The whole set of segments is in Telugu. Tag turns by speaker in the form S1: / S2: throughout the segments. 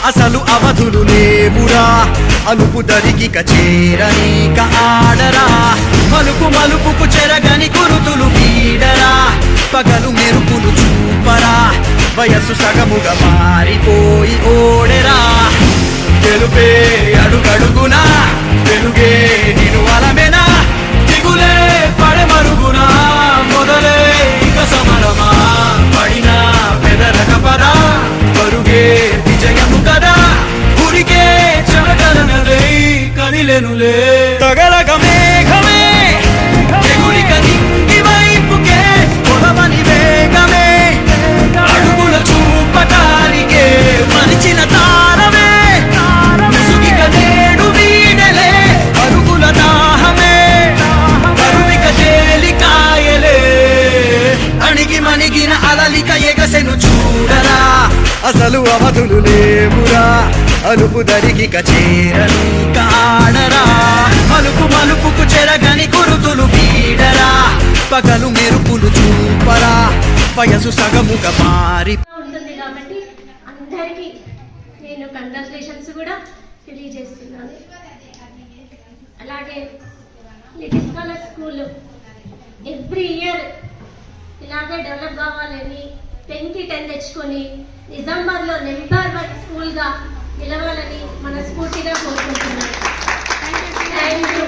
S1: అసలు అవధులు లేవురా అలుపు దరికిక చేరనీక ఆడరా మలుపు మలుపుకు చెరగని గురుతులు వీడరా పగలు మెరుపులు చూపరా వయస్సు సగముగా మారిపోయి ఓడెరా తెలుపే అడుగడుగునా వెలుగే నిను అలమెనా దిగులే పడమరుగునా మొదలే ఇక సమరమా పడినా పెదరక పదా పరుగే విజయము కదా ఉరికే చెమటలనలే కదిలెనులే తగలగ మేఘమే ఎగురిక నింగి వైపుకే కొలవని వేగమే అడుగుల చూపటానికే మరిచిన తారమే ముసుగిక నేడు వీడలే అరుగుల దాహమే కరువిక తేలికాయలే అణిగి మణిగిన అలలిక ఎగసెను చూడరా అసలు అవధులు లేవురా అలుపు దరికిక చేరనీక ఆడరా మలుపు మలుపుకు చెరగని గురుతులు వీడరా పగలు మెరుపులు చూపరా వయసు సగముగా మారి
S2: ఉంటుంది కాబట్టి అందరికీ నేను కంగ్రాచులేషన్స్ కూడా తెలియజేస్తున్నాను. అలాగే little scholar school every year ఇలాగే డెవలప్ కావాలని 10కి 10 తెచ్చుకొని నిజామాబాద్లో నెంబర్ 1 స్కూల్గా నిలవాలని మనస్ఫూర్తిగా కోరుకుంటున్నాను. Thank you.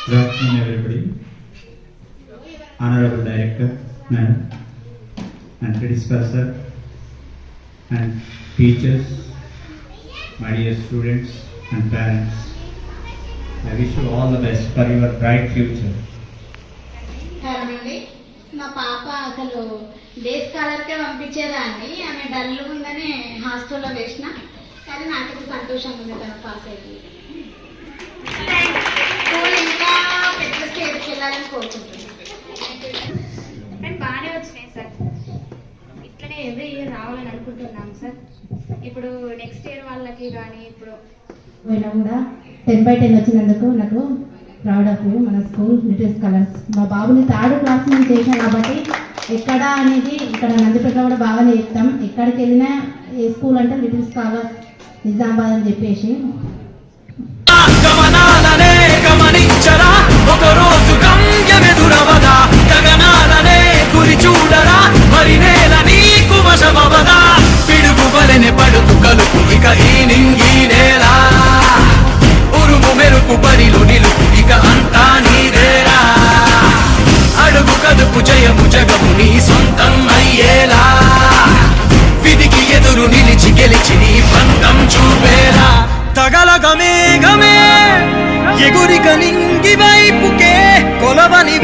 S3: Good afternoon, everybody. Honorable Director, Madam, and Principal Sir, and teachers, my dear students and parents. I wish you all the best for your bright future.
S4: అండి మా పాప అసలు డే స్కాలర్కే పంపించేదాన్ని. ఆమె డల్ ఉందని హాస్టల్లో వేసిన, కానీ నాకు ఇప్పుడు సంతోషంగా ఉంది తను పాస్ అయింది. స్కూల్ ఇంకా పెద్ద స్టేజ్కి వెళ్ళాలని కోరుకుంటున్నాను.
S5: బాగానే వచ్చినాయి సార్, ఇట్లనే ఎవ్రీ ఇయర్ రావాలని అనుకుంటున్నాం సార్. ఇప్పుడు నెక్స్ట్ ఇయర్ వాళ్ళకి కానీ ఇప్పుడు
S6: పోయినా కూడా 10/10 వచ్చినందుకు నాకు ప్రౌడ్ ఆఫ్ యూ. మన స్కూల్ లిటిల్ స్కాలర్స్ మా బాబుని 3rd క్లాస్ నుంచి చేశాను కాబట్టి ఎక్కడ అనేది ఇక్కడ నందిపేట కూడా బాగానే చెప్తాం. ఎక్కడికి వెళ్ళినా ఏ స్కూల్ అంటే లిటిల్ స్కాలర్స్ నిజామాబాద్ అని చెప్పేసి
S1: గమనాలనే గమనించరా ఒక రోజు గమ్యమెదురవదా గగనాలనే గురి చూడరా మరి నేల నీకు వశమవదా పిడుగు బలెనే పడుతు కలుపు ఇక ఈ నింగి నేల ఉరుము మెరుపు బరిలో నిలుపు ఇక అంతా నీదేరా అడుగు కదుపు జయము జగము నీ సొంతం అయ్యేలా విధికి ఎదురు నిలిచి గెలిచి నీ పంతం చూపేలా తగలగ మేఘమే ఎగురిక నింగి వైపుకే కొలవని